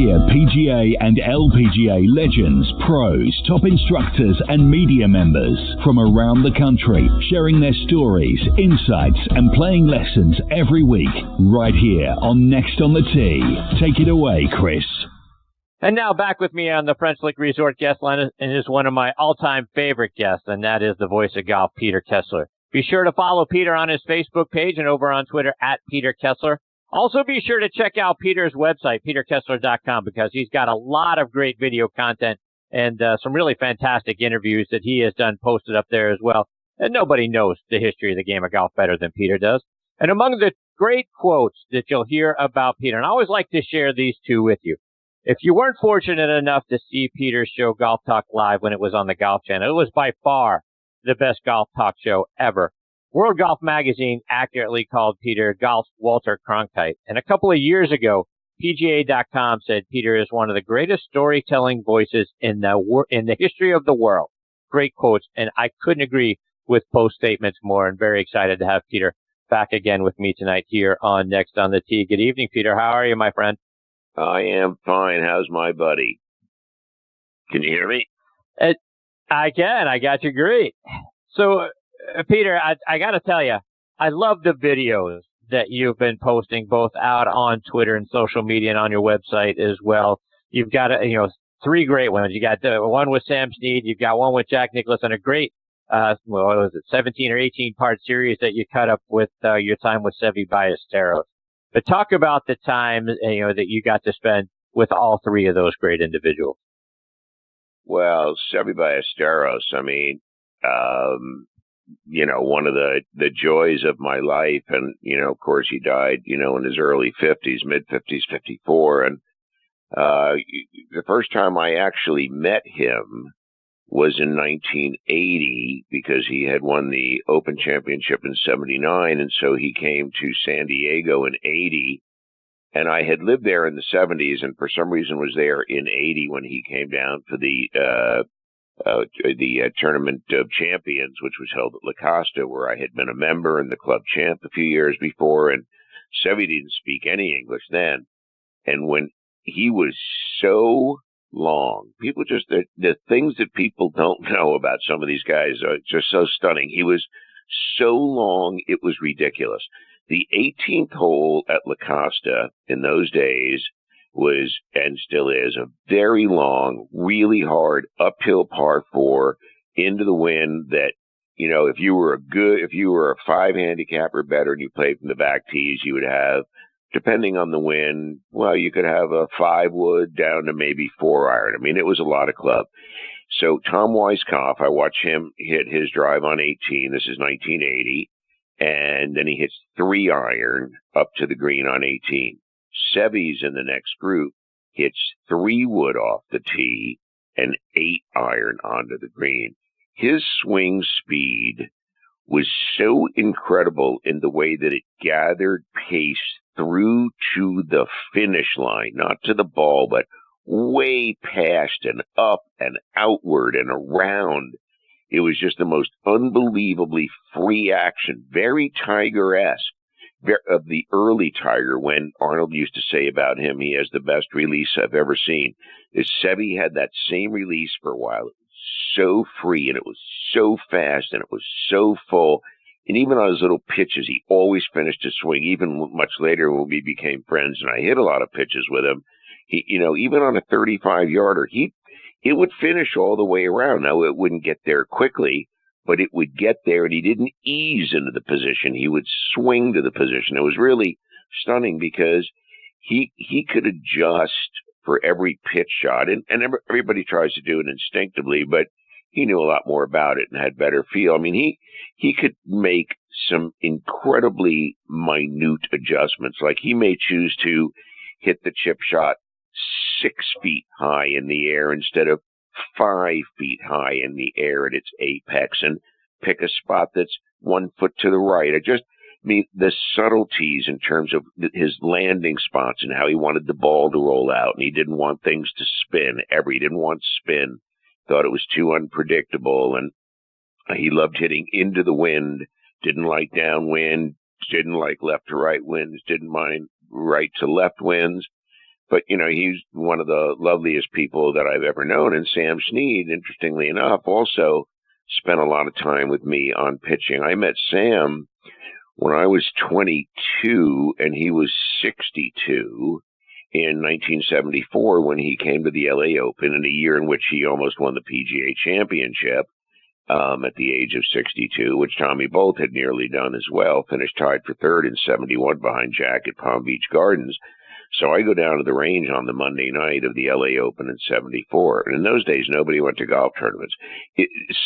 hear PGA and LPGA legends, pros, top instructors and media members from around the country sharing their stories, insights and playing lessons every week right here on Next on the Tee. Take it away, Chris. And now back with me on the French Lick Resort guest line is one of my all-time favorite guests, and that is the voice of golf, Peter Kessler. Be sure to follow Peter on his Facebook page and over on Twitter at Peter Kessler. Also, be sure to check out Peter's website, peterkessler.com, because he's got a lot of great video content and some really fantastic interviews that he has done posted up there as well. And nobody knows the history of the game of golf better than Peter does. And among the great quotes that you'll hear about Peter, and I always like to share these two with you. If you weren't fortunate enough to see Peter's show Golf Talk Live when it was on the Golf Channel, it was by far the best golf talk show ever. World Golf Magazine accurately called Peter golf's Walter Cronkite. And a couple of years ago, PGA.com said Peter is one of the greatest storytelling voices in the history of the world. Great quotes, and I couldn't agree with both statements more. And very excited to have Peter back again with me tonight here on Next on the Tee. Good evening, Peter. How are you, my friend? I am fine. How's my buddy? Can you hear me? I can. I got you great. So, Peter, I got to tell you, I love the videos that you've been posting both out on Twitter and social media and on your website as well. You've got, three great ones. You got the one with Sam Snead. You've got one with Jack Nicklaus and a great, 17 or 18 part series that you cut up with your time with Seve Ballesteros. But talk about the time, that you got to spend with all three of those great individuals. Well, Seve Ballesteros, one of the joys of my life. And, of course, he died, in his early 50s, mid-50s, 54. And the first time I actually met him was in 1980 because he had won the Open Championship in 79. And so he came to San Diego in 80. And I had lived there in the 70s and for some reason was there in 80 when he came down for the Tournament of Champions, which was held at La Costa, where I had been a member and the club champ a few years before. And Seve didn't speak any English then. And when he was so long, people just, the things that people don't know about some of these guys are just so stunning. He was so long, it was ridiculous. The 18th hole at La Costa in those days was, and still is, a very long, really hard uphill par 4 into the wind that, if you were a 5 handicap or better and you played from the back tees, you would have, depending on the wind, well, you could have a 5 wood down to maybe 4 iron. It was a lot of club. So Tom Weiskopf, I watched him hit his drive on 18. This is 1980. And then he hits 3 iron up to the green on 18. Seve's in the next group hits 3 wood off the tee and 8 iron onto the green. His swing speed was so incredible in the way that it gathered pace through to the finish line, not to the ball, but way past and up and outward and around. It was just the most unbelievably free action, very Tiger-esque of the early Tiger, when Arnold used to say about him, he has the best release I've ever seen. Seve had that same release for a while. It was so free and it was so fast and it was so full. And even on his little pitches, he always finished his swing, even much later when we became friends and I hit a lot of pitches with him. He, even on a 35-yarder, it would finish all the way around. Now, it wouldn't get there quickly, but it would get there, and he didn't ease into the position. He would swing to the position. It was really stunning because he could adjust for every pitch shot, and everybody tries to do it instinctively, but he knew a lot more about it and had better feel. He could make some incredibly minute adjustments. Like he may choose to hit the chip shot 6 feet high in the air instead of 5 feet high in the air at its apex and pick a spot that's 1 foot to the right. The subtleties in terms of his landing spots and how he wanted the ball to roll out, and he didn't want things to spin ever. He didn't want spin. Thought it was too unpredictable, and he loved hitting into the wind, didn't like downwind, didn't like left to right winds, didn't mind right to left winds. But, he's one of the loveliest people that I've ever known. And Sam Snead, interestingly enough, also spent a lot of time with me on pitching. I met Sam when I was 22 and he was 62 in 1974 when he came to the LA Open, in a year in which he almost won the PGA Championship at the age of 62, which Tommy Bolt had nearly done as well, finished tied for third in 71 behind Jack at Palm Beach Gardens. So I go down to the range on the Monday night of the LA Open in 74. And in those days, nobody went to golf tournaments.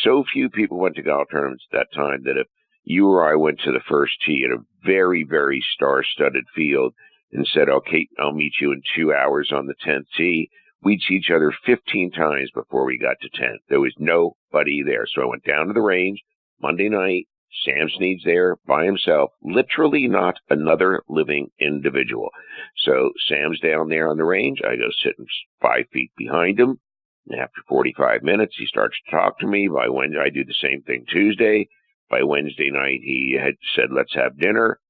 So few people went to golf tournaments at that time that if you or I went to the first tee at a very, very star-studded field and said, okay, I'll meet you in 2 hours on the 10th tee, we'd see each other 15 times before we got to 10. There was nobody there. So I went down to the range Monday night. Sam Snead's there by himself, literally not another living individual. So Sam's down there on the range. I go sitting 5 feet behind him. And after 45 minutes, he starts to talk to me. By Wednesday, I do the same thing Tuesday. By Wednesday night, he had said, let's have dinner.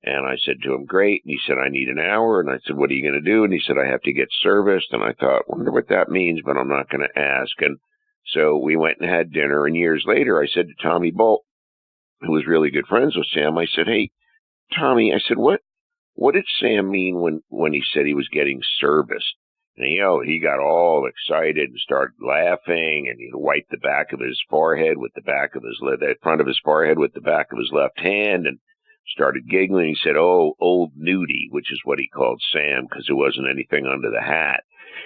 And I said to him, great. And he said, I need an hour. And I said, what are you going to do? And he said, I have to get serviced. And I thought, wonder what that means, but I'm not going to ask. And so we went and had dinner. And years later, I said to Tommy Bolt, who was really good friends with Sam, I said, hey, Tommy, I said, what did Sam mean when he said he was getting serviced? And he got all excited and started laughing, and he wiped the back of his forehead with the back of the front of his forehead with the back of his left hand, and started giggling. He said, oh, old nudie, which is what he called Sam because there wasn't anything under the hat.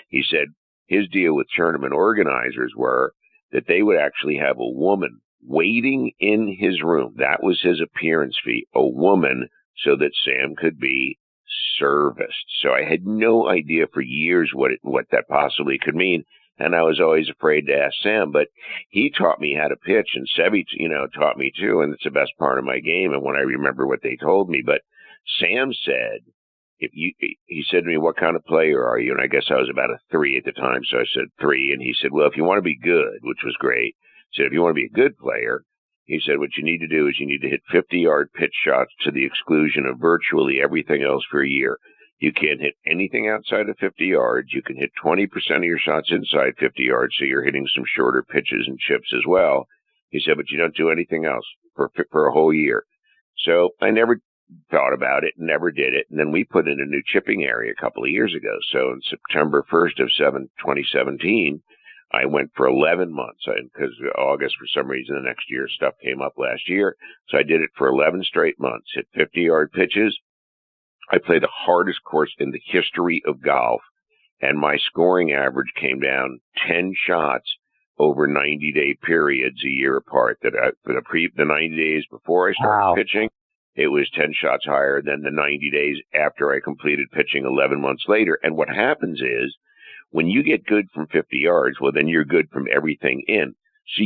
He said his deal with tournament organizers were that they would actually have a woman waiting in his room. That was his appearance fee, a woman, so that Sam could be serviced. So I had no idea for years what that possibly could mean, and I was always afraid to ask Sam. But he taught me how to pitch, and Seve, taught me too, and it's the best part of my game. And when I remember what they told me, but Sam said, he said to me, what kind of player are you? And I guess I was about a 3 at the time, so I said 3. And he said, well, if you want to be good, which was great, he said, if you want to be a good player, he said, what you need to do is you need to hit 50-yard pitch shots to the exclusion of virtually everything else for a year. You can't hit anything outside of 50 yards. You can hit 20% of your shots inside 50 yards, so you're hitting some shorter pitches and chips as well. He said, but you don't do anything else for a whole year. So I never thought about it, never did it. And then we put in a new chipping area a couple of years ago. So on September 1st of 2017, I went for 11 months because August, for some reason, the next year stuff came up last year. So I did it for 11 straight months, hit 50-yard pitches. I played the hardest course in the history of golf, and my scoring average came down 10 shots over 90-day periods a year apart. For the 90 days before I started pitching, it was 10 shots higher than the 90 days after I completed pitching 11 months later. And what happens is, when you get good from 50 yards, well, then you're good from everything in. So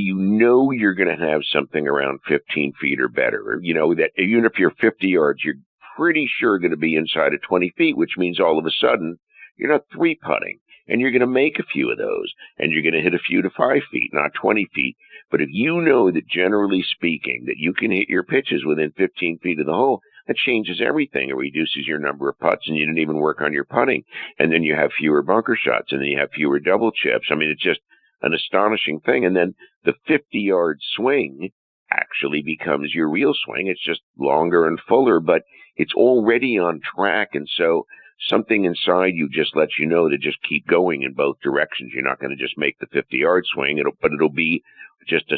you're going to have something around 15 feet or better. That even if you're 50 yards, you're pretty sure going to be inside of 20 feet, which means all of a sudden you're not 3-putting. And you're going to make a few of those. And you're going to hit a few to 5 feet, not 20 feet. But if you know that, generally speaking, that you can hit your pitches within 15 feet of the hole, that changes everything. It reduces your number of putts, and you didn't even work on your putting. And then you have fewer bunker shots, and then you have fewer double chips. I mean, it's just an astonishing thing. And then the 50-yard swing actually becomes your real swing. It's just longer and fuller, but it's already on track. And so something inside you just lets you know to just keep going in both directions. You're not going to just make the 50-yard swing, but it'll be just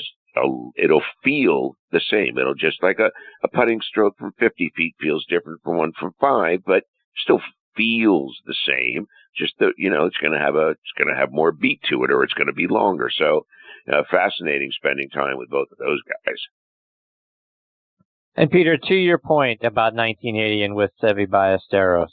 it'll feel the same. It'll just like a putting stroke from 50 feet feels different from one from 5, but still feels the same. Just that, it's going to have more beat to it, or it's going to be longer. So fascinating spending time with both of those guys. And Peter, to your point about 1980 and with Seve Ballesteros,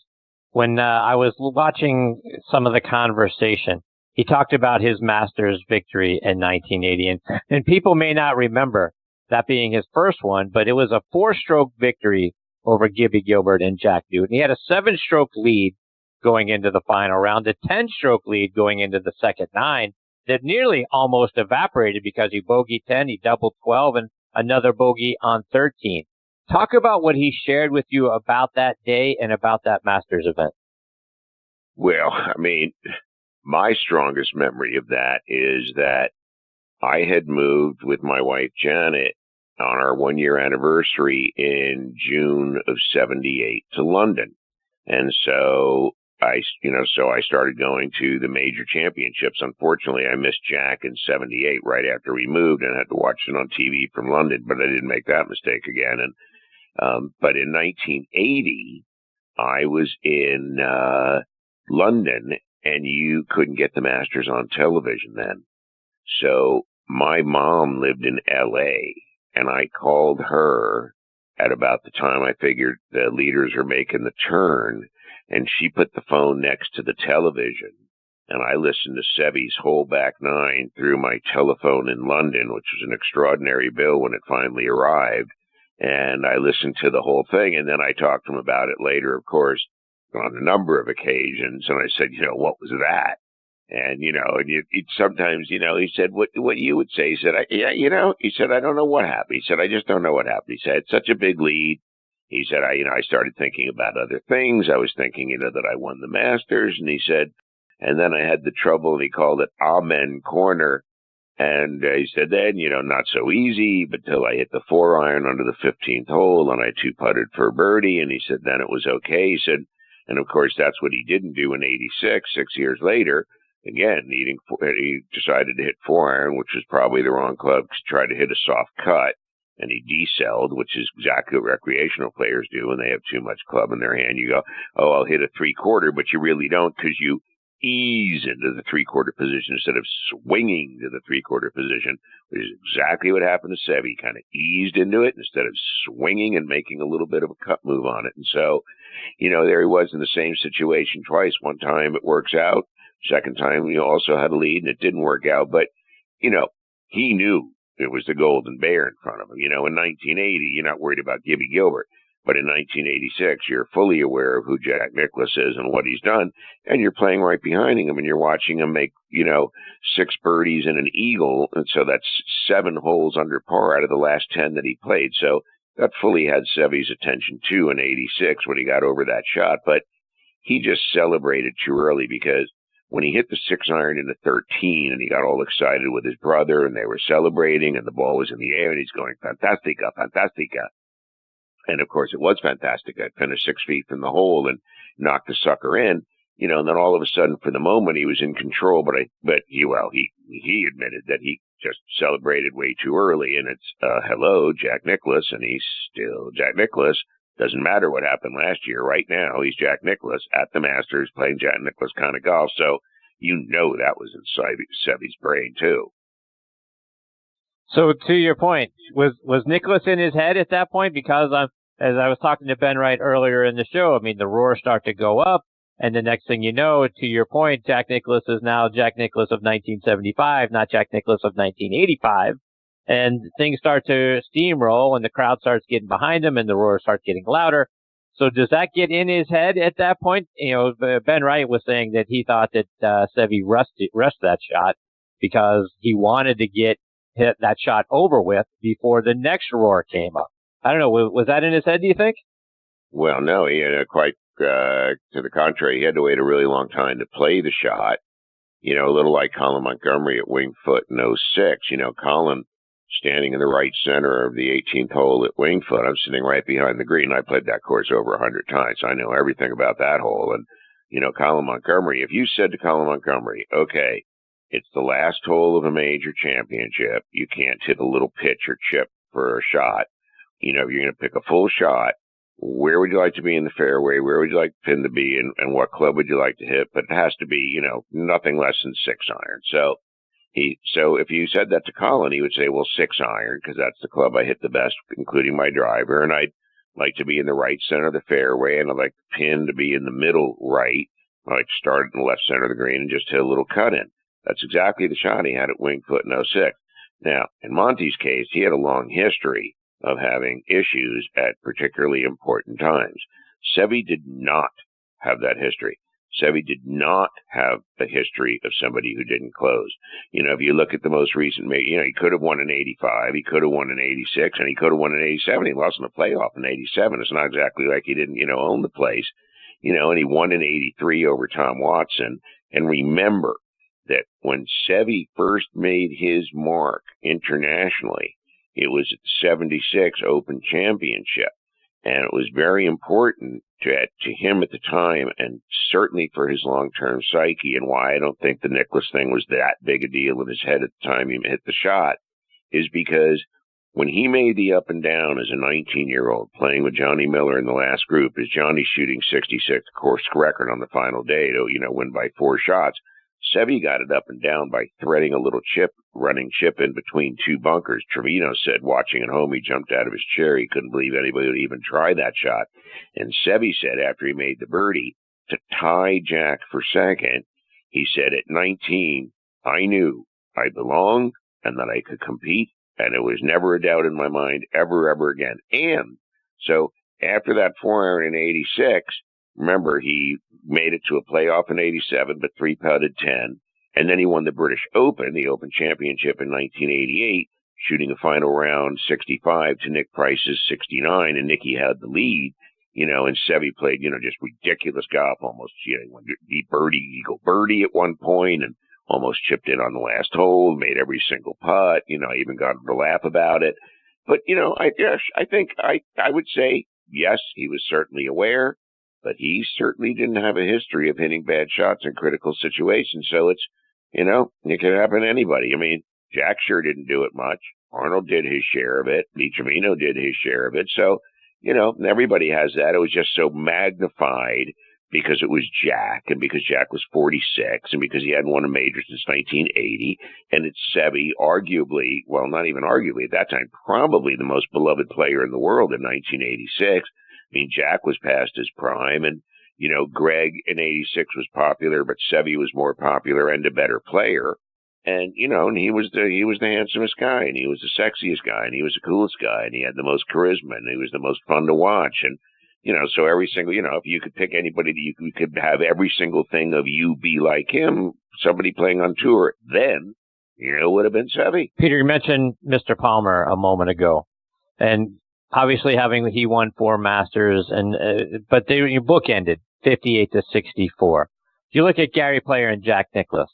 when I was watching some of the conversation, he talked about his Masters victory in 1980, and people may not remember that being his first one, but it was a 4-stroke victory over Gibby Gilbert and Jack Newton. He had a 7-stroke lead going into the final round, a 10-stroke lead going into the second 9 that nearly almost evaporated because he bogeyed 10, he doubled 12, and another bogey on 13. Talk about what he shared with you about that day and about that Masters event. Well, I mean, my strongest memory of that is that I had moved with my wife, Janet, on our 1 year anniversary in June of 78 to London. And so so I started going to the major championships. Unfortunately, I missed Jack in 78 right after we moved and had to watch it on TV from London, but I didn't make that mistake again. But in 1980, I was in London, and you couldn't get the Masters on television then. So my mom lived in L.A., and I called her at about the time I figured the leaders were making the turn, and she put the phone next to the television, and I listened to Seve's whole back nine through my telephone in London, which was an extraordinary bill when it finally arrived. And I listened to the whole thing, and then I talked to him about it later, of course, on a number of occasions. And I said, what was that? And, sometimes, he said, what you would say? He said, he said, I don't know what happened. He said, I just don't know what happened. He said, it's such a big lead. He said, I started thinking about other things. I was thinking, that I won the Masters. And he said, and then I had the trouble, and he called it Amen Corner. And he said, then, not so easy, but till I hit the 4-iron under the 15th hole, and I 2-putted for birdie. And he said, then it was okay. He said, and of course, that's what he didn't do in 86, 6 years later. Again, he decided to hit 4-iron, which was probably the wrong club, to try to hit a soft cut. And he decelled, which is exactly what recreational players do when they have too much club in their hand. You go, oh, I'll hit a 3/4, but you really don't, because you ease into the 3/4 position instead of swinging to the 3/4 position, which is exactly what happened to Seve. He kind of eased into it instead of swinging and making a little bit of a cut move on it. And so, there he was in the same situation twice. One time it works out. Second time, he also had a lead, and it didn't work out. But, he knew it was the Golden Bear in front of him. In 1980, you're not worried about Gibby Gilbert. But in 1986, you're fully aware of who Jack Nicklaus is and what he's done, and you're playing right behind him, and you're watching him make, 6 birdies and an eagle, and so that's 7 holes under par out of the last 10 that he played. So that fully had Seve's attention, too, in 86 when he got over that shot. But he just celebrated too early, because when he hit the 6-iron into 13 and he got all excited with his brother and they were celebrating and the ball was in the air and he's going, Fantastica, Fantastica. And of course it was Fantastica. It finished 6 feet from the hole and knocked the sucker in, and then all of a sudden for the moment he was in control, but he admitted that he just celebrated way too early, and it's, hello, Jack Nicklaus, and he's still Jack Nicklaus. Doesn't matter what happened last year. Right now, he's Jack Nicklaus at the Masters playing Jack Nicklaus kind of golf. So that was in Seve's brain, too. So to your point, was Nicklaus in his head at that point? Because as I was talking to Ben Wright earlier in the show, the roars start to go up. And the next thing you know, to your point, Jack Nicklaus is now Jack Nicklaus of 1975, not Jack Nicklaus of 1985. And things start to steamroll, and the crowd starts getting behind him, and the roar starts getting louder. So does that get in his head at that point? Ben Wright was saying that he thought that Seve rushed that shot because he wanted to get that shot over with before the next roar came up. I don't know. Was that in his head, do you think? Well, no, he had quite to the contrary. He had to wait a really long time to play the shot. A little like Colin Montgomery at Winged Foot in 06. Colin standing in the right center of the 18th hole at Winged Foot. I'm sitting right behind the green. I played that course over 100 times. So I know everything about that hole. And, Colin Montgomery, if you said to Colin Montgomery, okay, it's the last hole of a major championship, you can't hit a little pitch or chip for a shot. You're going to pick a full shot. Where would you like to be in the fairway? Where would you like the pin to be? And what club would you like to hit? But it has to be, nothing less than 6-iron. So if you said that to Colin, he would say, well, 6-iron, because that's the club I hit the best, including my driver. And I'd like to be in the right center of the fairway, and I'd like the pin to be in the middle right. I like to start in the left center of the green and just hit a little cut in. That's exactly the shot he had at Winged Foot in 06. Now, in Monty's case, he had a long history of having issues at particularly important times. Seve did not have that history. Seve did not have a history of somebody who didn't close. If you look at the most recent, he could have won in 85, he could have won in 86, and he could have won in 87. He lost in the playoff in 87. It's not exactly like he didn't, own the place. and he won in 83 over Tom Watson. And remember that when Seve first made his mark internationally, it was at the 76 Open Championship. And it was very important to him at the time, and certainly for his long-term psyche, and why I don't think the Nicklaus thing was that big a deal in his head at the time he hit the shot, is because when he made the up and down as a 19-year-old playing with Johnny Miller in the last group, as Johnny shooting 66 course record on the final day to, win by 4 shots, Seve got it up and down by threading a little running chip in between 2 bunkers. Trevino said, watching at home, he jumped out of his chair. He couldn't believe anybody would even try that shot. And Seve said, after he made the birdie, to tie Jack for second, he said, at 19, I knew I belonged and that I could compete, and there was never a doubt in my mind ever again. And so after that 4-iron in 86, remember, he made it to a playoff in 87, but 3-putted 10. And then he won the British Open, the Open Championship in 1988, shooting a final round 65 to Nick Price's 69. And Nicky had the lead, and Seve played, just ridiculous golf almost. He birdie at one point and almost chipped in on the last hole, made every single putt. I even got him to laugh about it. But, I think I would say, yes, he was certainly aware, but he certainly didn't have a history of hitting bad shots in critical situations. So it's, it can happen to anybody. I mean, Jack sure didn't do it much. Arnold did his share of it. Lee Trevino did his share of it. So, everybody has that. It was just so magnified because it was Jack, and because Jack was 46, and because he hadn't won a major since 1980. And it's Seve, arguably, well, not even arguably at that time, probably the most beloved player in the world in 1986. I mean, Jack was past his prime, and, Greg in 86 was popular, but Seve was more popular and a better player. And, and he was the handsomest guy, and he was the sexiest guy, and he was the coolest guy, and he had the most charisma, and he was the most fun to watch. And, so every single, if you could pick anybody that you could have every single thing of you be like him, somebody playing on tour, then, it would have been Seve. Peter, you mentioned Mr. Palmer a moment ago, and obviously he won 4 Masters, but your book ended 58 to 64. If you look at Gary Player and Jack Nicklaus,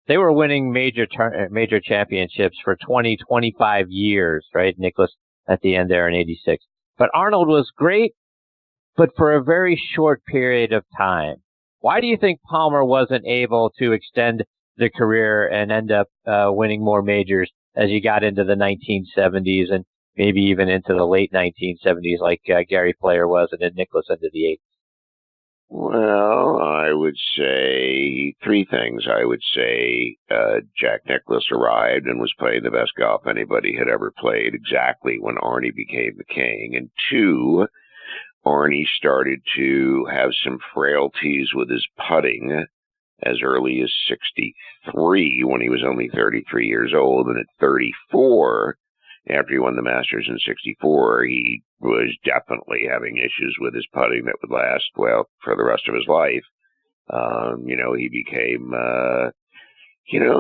they were winning major championships for 20, 25 years, right? Nicklaus at the end there in 86. But Arnold was great, but for a very short period of time. Why do you think Palmer wasn't able to extend the career and end up winning more majors as he got into the 1970s and maybe even into the late 1970s like Gary Player was, and then Nicklaus into the 80s? Well, I would say 3 things. I would say Jack Nicklaus arrived and was playing the best golf anybody had ever played exactly when Arnie became the king. And 2, Arnie started to have some frailties with his putting as early as 63 when he was only 33 years old. And at 34, after he won the Masters in 64, he was definitely having issues with his putting that would last, well, for the rest of his life.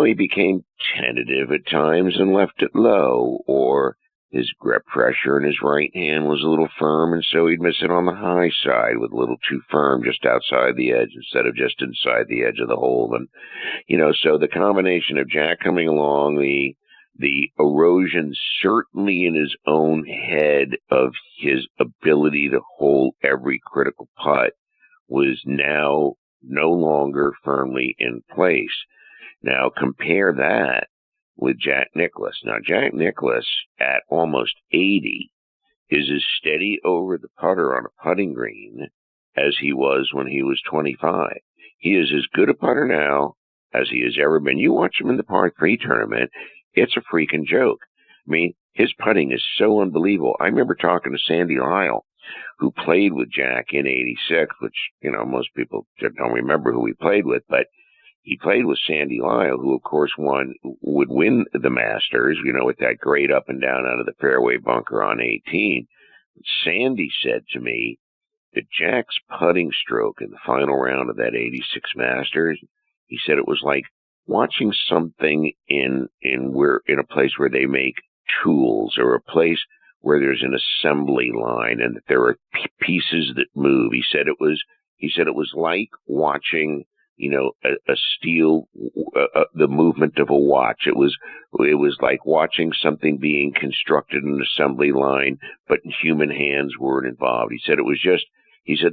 He became tentative at times and left it low, or his grip pressure in his right hand was a little firm, and so he'd miss it on the high side with a little too firm just outside the edge instead of just inside the edge of the hole. And, so the combination of Jack coming along, the erosion certainly in his own head of his ability to hold every critical putt was now no longer firmly in place. Now compare that with Jack Nicklaus. Now Jack Nicklaus at almost 80 is as steady over the putter on a putting green as he was when he was 25. He is as good a putter now as he has ever been. You watch him in the par 3 tournament, it's a freaking joke. I mean, his putting is so unbelievable. I remember talking to Sandy Lyle, who played with Jack in 86, which, most people don't remember who he played with, but he played with Sandy Lyle, who, of course, would win the Masters, with that great up and down out of the fairway bunker on 18. Sandy said to me that Jack's putting stroke in the final round of that 86 Masters, he said it was like watching something in a place where they make tools, or a place where there's an assembly line and that there are pieces that move. He said it was He said it was like watching, a steel, the movement of a watch. It was like watching something being constructed in an assembly line, but human hands weren't involved. He said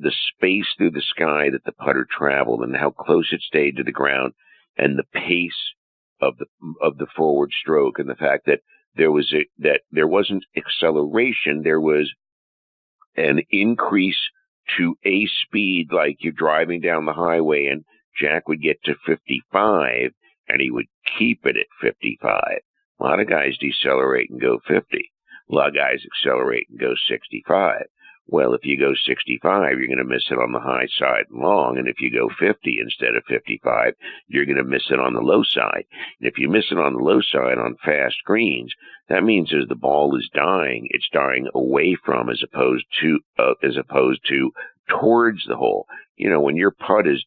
the space through the sky that the putter traveled and how close it stayed to the ground, and the pace of the forward stroke, and the fact that there wasn't acceleration, there was an increase to a speed, like you're driving down the highway and Jack would get to 55 and he would keep it at 55. A lot of guys decelerate and go 50. A lot of guys accelerate and go 65. Well, if you go 65, you're going to miss it on the high side and long. And if you go 50 instead of 55, you're going to miss it on the low side. And if you miss it on the low side on fast greens, that means as the ball is dying, it's dying away from as opposed to towards the hole. When your putt is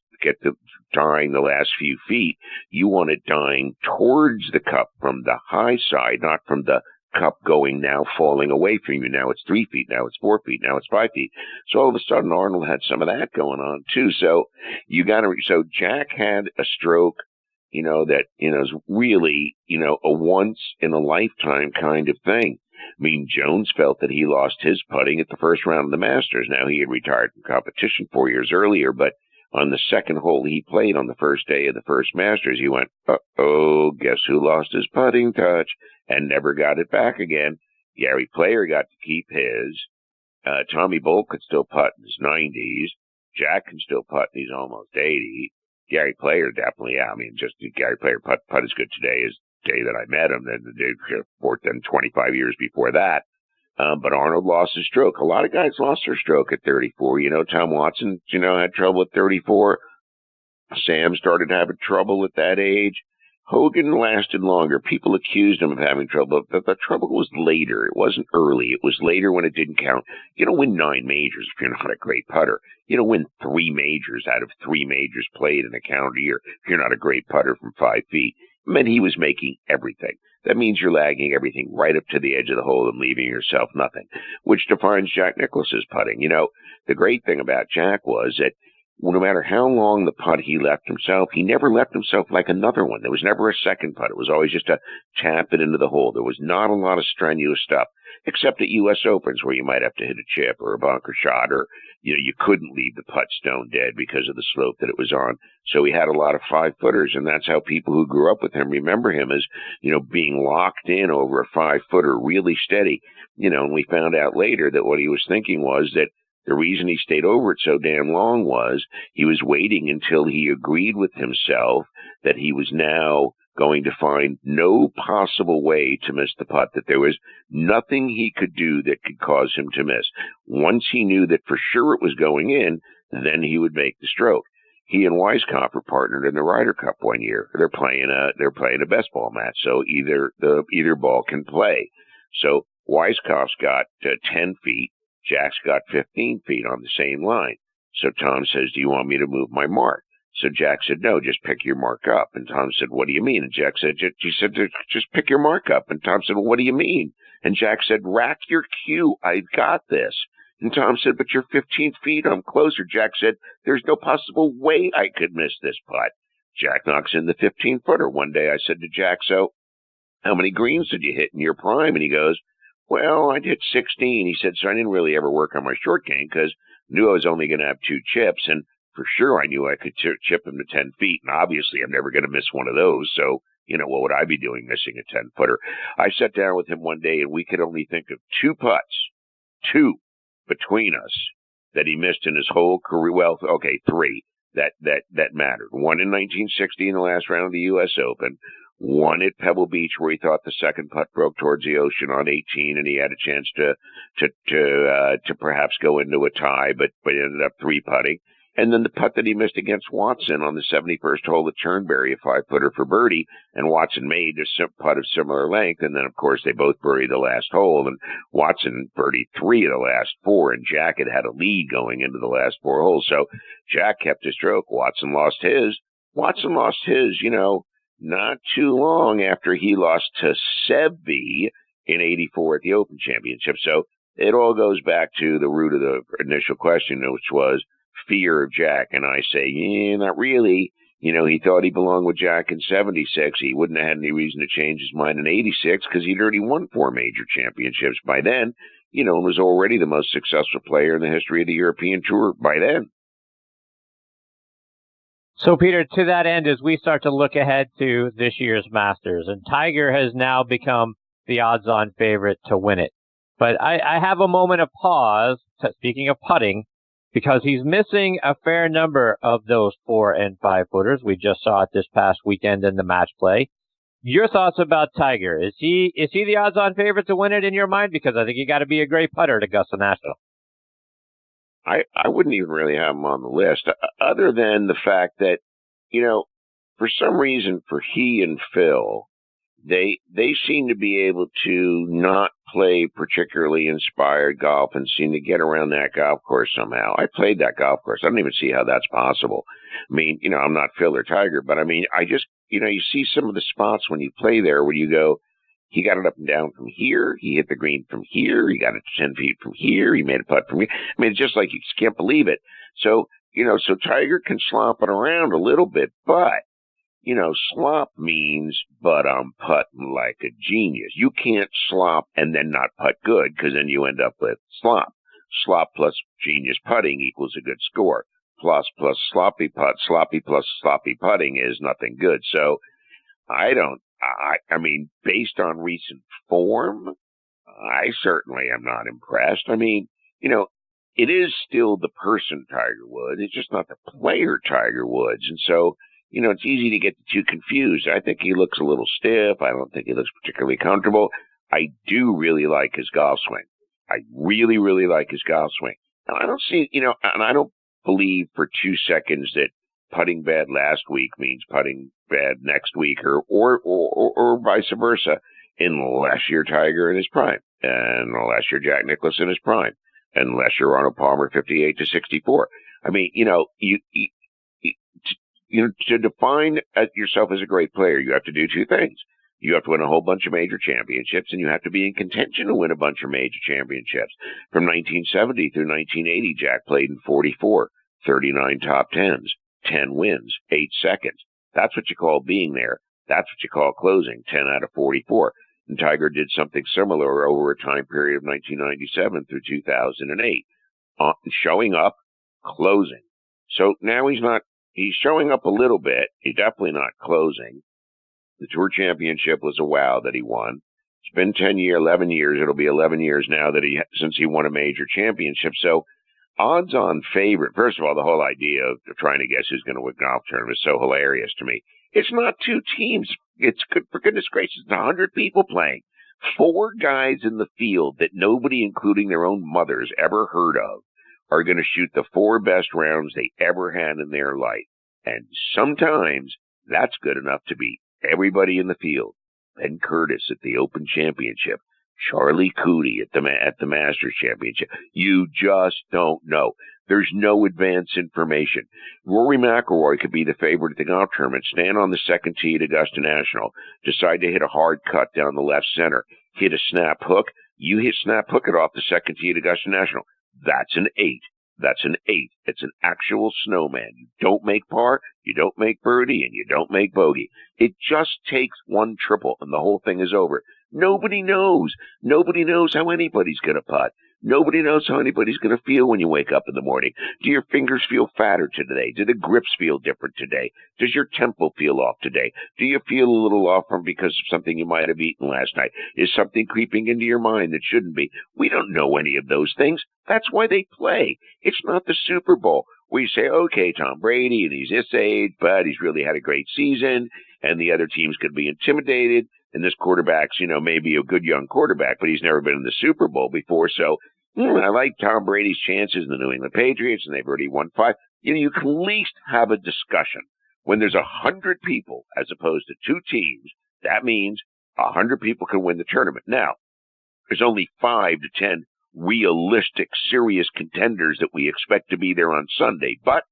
dying the last few feet, you want it dying towards the cup from the high side, not from the cup going now falling away from you. Now it's 3 feet, now it's 4 feet, now it's 5 feet. So all of a sudden Arnold had some of that going on too. So so Jack had a stroke, that, is really, a once in a lifetime kind of thing. I mean, Jones felt that he lost his putting at the first round of the Masters. Now, he had retired from competition 4 years earlier, but on the second hole he played on the first day of the first Masters, he went, uh-oh, guess who lost his putting touch? And never got it back again. Gary Player got to keep his. Tommy Bolt could still putt in his 90s. Jack can still putt and he's almost 80. Gary Player definitely, yeah. I mean, just Gary Player putt as good today as the day that I met him, and the day before, then 25 years before that. But Arnold lost his stroke. A lot of guys lost their stroke at 34. Tom Watson, had trouble at 34. Sam started having trouble at that age. Hogan lasted longer. People accused him of having trouble, but the trouble was later. It wasn't early. It was later when it didn't count. You don't win 9 majors if you're not a great putter. You don't win 3 majors out of 3 majors played in a calendar year if you're not a great putter from 5 feet. It meant he was making everything. That means you're lagging everything right up to the edge of the hole and leaving yourself nothing, which defines Jack Nicklaus's putting. The great thing about Jack was that no matter how long the putt he left himself, he never left himself like another one. There was never a second putt. It was always just to tap it into the hole. There was not a lot of strenuous stuff, except at U.S. Opens where you might have to hit a chip or a bunker shot, or you couldn't leave the putt stone dead because of the slope that it was on. So he had a lot of 5-footers, and that's how people who grew up with him remember him as, being locked in over a 5-footer, really steady. And we found out later that what he was thinking was that the reason he stayed over it so damn long was he was waiting until he agreed with himself that he was now going to find no possible way to miss the putt, that there was nothing he could do that could cause him to miss. Once he knew that for sure it was going in, then he would make the stroke. He and Weiskopf partnered in the Ryder Cup one year. They're playing a best ball match, so either ball can play. So Weiskopf's got 10 feet. Jack's got 15 feet on the same line. So Tom says, do you want me to move my mark? So Jack said, no, just pick your mark up. And Tom said, what do you mean? And Jack said, just pick your mark up. And Tom said, well, what do you mean? And Jack said, rack your cue. I've got this. And Tom said, but you're 15 feet. I'm closer. Jack said, there's no possible way I could miss this putt. Jack knocks in the 15-footer. One day I said to Jack, so how many greens did you hit in your prime? And he goes, well, I did 16. He said, so I didn't really ever work on my short game because I knew I was only going to have 2 chips. And for sure, I knew I could chip him to 10 feet. And obviously, I'm never going to miss one of those. So, what would I be doing missing a 10-footer? I sat down with him one day and we could only think of 2 putts, 2 between us that he missed in his whole career. Well, okay, 3 that mattered. One in 1960 in the last round of the U.S. Open. One at Pebble Beach where he thought the second putt broke towards the ocean on 18 and he had a chance to perhaps go into a tie, but ended up 3-putting. And then the putt that he missed against Watson on the 71st hole at Turnberry, a 5-footer for birdie, and Watson made a putt of similar length. And then, of course, they both buried the last hole, and Watson birdied 3 of the last 4, and Jack had a lead going into the last 4 holes. So Jack kept his stroke. Watson lost his, not too long after he lost to Seve in 84 at the Open Championship. So it all goes back to the root of the initial question, which was fear of Jack, and I say, yeah, not really. He thought he belonged with Jack in 76. He wouldn't have had any reason to change his mind in 86 because he'd already won 4 major championships by then, and was already the most successful player in the history of the European Tour by then. So, Peter, to that end, as we start to look ahead to this year's Masters, and Tiger has now become the odds-on favorite to win it. But I have a moment of pause, speaking of putting, because he's missing a fair number of those 4 and 5 footers. We just saw it this past weekend in the match play. Your thoughts about Tiger? Is he the odds-on favorite to win it in your mind? Because I think you got to be a great putter at Augusta National. I wouldn't even really have him on the list, other than the fact that, for some reason for he and Phil, they seem to be able to not play particularly inspired golf and seem to get around that golf course somehow. I played that golf course. I don't even see how that's possible. I mean, I'm not Phil or Tiger, but I mean, I just, you see some of the spots when you play there where you go, he got it up and down from here. He hit the green from here. He got it 10 feet from here. He made a putt from here. I mean, it's just like you just can't believe it. So, so Tiger can slop it around a little bit, but, slop means, but I'm putting like a genius. You can't slop and then not putt good because then you end up with slop. Slop plus genius putting equals a good score. Plus sloppy putt, sloppy plus sloppy putting is nothing good. So I mean, based on recent form, I certainly am not impressed. I mean, it is still the person Tiger Woods. It's just not the player Tiger Woods. And so, it's easy to get the two confused. I think he looks a little stiff. I don't think he looks particularly comfortable. I do really like his golf swing. I really, really like his golf swing. And I don't see, and I don't believe for 2 seconds that putting bad last week means putting bad next week or vice versa, unless you're Tiger in his prime, and unless you're Jack Nicklaus in his prime, unless you're Arnold Palmer 58 to 64. I mean, to define yourself as a great player, you have to do 2 things. You have to win a whole bunch of major championships, and you have to be in contention to win a bunch of major championships. From 1970 through 1980, Jack played in 44, 39 top 10s, 10 wins, 8 seconds. That's what you call being there. That's what you call closing, 10 out of 44. And Tiger did something similar over a time period of 1997 through 2008, showing up, closing. So now he's showing up a little bit. He's definitely not closing. The Tour Championship was a wow that he won. It's been 11 years. It'll be 11 years now since he won a major championship. So odds-on favorite. First of all, the whole idea of trying to guess who's going to win golf tournament is so hilarious to me. It's not 2 teams. It's good, for goodness gracious, it's 100 people playing. 4 guys in the field that nobody, including their own mothers, ever heard of, are going to shoot the 4 best rounds they ever had in their life. And sometimes that's good enough to beat everybody in the field. Ben Curtis at the Open Championship, Charlie Cootie at the Masters Championship. You just don't know. There's no advance information. Rory McIlroy could be the favorite at the golf tournament, stand on the second tee at Augusta National, decide to hit a hard cut down the left center, hit a snap hook. You snap hook it off the second tee at Augusta National. That's an 8. That's an 8. It's an actual snowman. You don't make par, you don't make birdie, and you don't make bogey. It just takes 1 triple, and the whole thing is over. Nobody knows. Nobody knows how anybody's going to putt. Nobody knows how anybody's going to feel when you wake up in the morning. Do your fingers feel fatter today? Do the grips feel different today? Does your tempo feel off today? Do you feel a little off from because of something you might have eaten last night? Is something creeping into your mind that shouldn't be? We don't know any of those things. That's why they play. It's not the Super Bowl where you say, okay, Tom Brady, and he's this age, but he's really had a great season, and the other teams could be intimidated. And this quarterback's, maybe a good young quarterback, but he's never been in the Super Bowl before. So I like Tom Brady's chances in the New England Patriots, and they've already won 5. You can at least have a discussion. When there's 100 people as opposed to 2 teams, that means 100 people can win the tournament. Now, there's only 5 to 10 realistic, serious contenders that we expect to be there on Sunday. But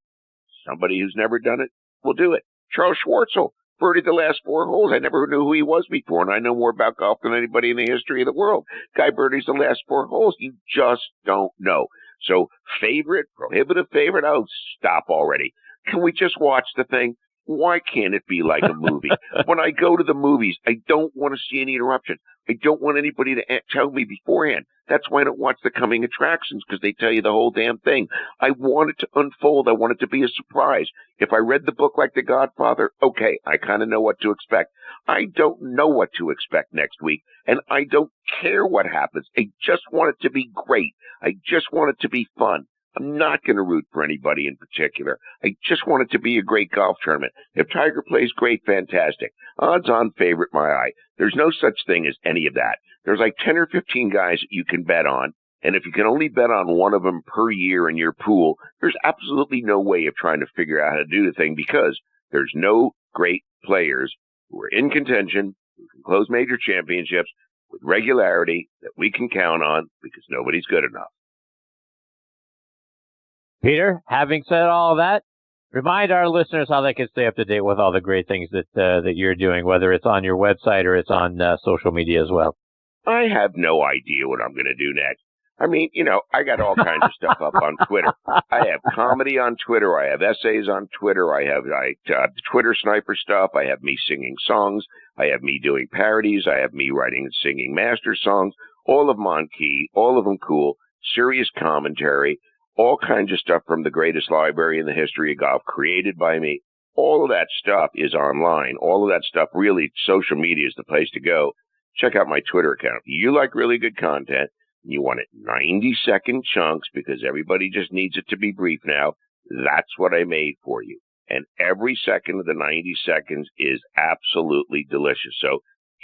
somebody who's never done it will do it. Charles Schwartzel birdied the last 4 holes. I never knew who he was before, and I know more about golf than anybody in the history of the world. Guy birdies the last 4 holes. You just don't know. So favorite, prohibitive favorite, oh, stop already. Can we just watch the thing? Why can't it be like a movie? When I go to the movies, I don't want to see any interruption. I don't want anybody to tell me beforehand. That's why I don't watch the coming attractions, because they tell you the whole damn thing. I want it to unfold. I want it to be a surprise. If I read the book like The Godfather, okay, I kind of know what to expect. I don't know what to expect next week, and I don't care what happens. I just want it to be great. I just want it to be fun. I'm not going to root for anybody in particular. I just want it to be a great golf tournament. If Tiger plays great, fantastic. Odds-on favorite, my eye. There's no such thing as any of that. There's like 10 or 15 guys that you can bet on, and if you can only bet on one of them per year in your pool, there's absolutely no way of trying to figure out how to do the thing, because there's no great players who are in contention, who can close major championships with regularity that we can count on, because nobody's good enough. Peter, having said all that, remind our listeners how they can stay up to date with all the great things that you're doing, whether it's on your website or it's on social media as well. I have no idea what I'm going to do next. I mean, I got all kinds of stuff up on Twitter. I have comedy on Twitter. I have essays on Twitter. I have Twitter sniper stuff. I have me singing songs. I have me doing parodies. I have me writing and singing master songs. All of them on key. All of them cool. Serious commentary. All kinds of stuff from the greatest library in the history of golf, created by me. All of that stuff is online. All of that stuff, really, social media is the place to go. Check out my Twitter account. If you like really good content, and you want it 90-second chunks because everybody just needs it to be brief now, that's what I made for you. And every second of the 90 seconds is absolutely delicious. So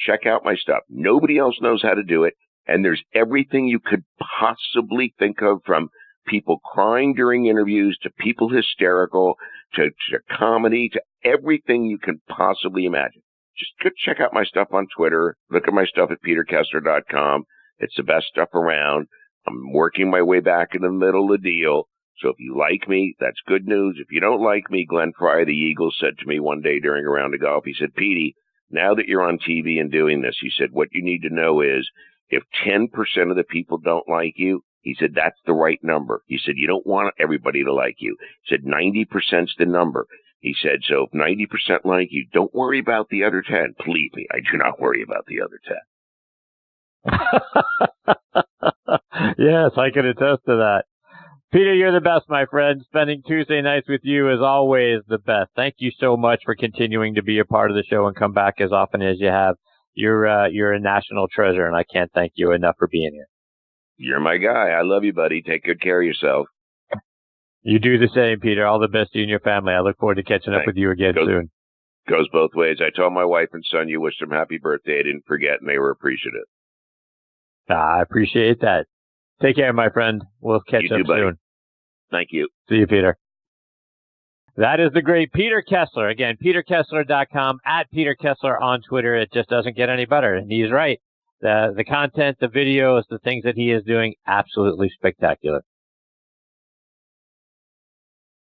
check out my stuff. Nobody else knows how to do it. And there's everything you could possibly think of, from people crying during interviews, to people hysterical, to comedy, to everything you can possibly imagine. Just go check out my stuff on Twitter. Look at my stuff at peterkessler.com. It's the best stuff around. I'm working my way back in the middle of the deal. So if you like me, that's good news. If you don't like me, Glenn Fry, the Eagle, said to me one day during a round of golf, he said, Petey, now that you're on TV and doing this, he said, what you need to know is if 10% of the people don't like you, he said, that's the right number. He said, you don't want everybody to like you. He said, 90%'s the number. He said, so if 90% like you, don't worry about the other 10. Believe me, I do not worry about the other 10. Yes, I can attest to that. Peter, you're the best, my friend. Spending Tuesday nights with you is always the best. Thank you so much for continuing to be a part of the show and come back as often as you have. You're a national treasure, and I can't thank you enough for being here. You're my guy. I love you, buddy. Take good care of yourself. You do the same, Peter. All the best to you and your family. I look forward to catching up with you again soon. Goes both ways. I told my wife and son you wished them happy birthday. I didn't forget, and they were appreciative. I appreciate that. Take care, my friend. We'll catch up soon. Thank you. See you, Peter. That is the great Peter Kessler. Again, peterkessler.com, at Peter Kessler on Twitter. It just doesn't get any better. And he's right. The content, the videos, the things that he is doing, absolutely spectacular.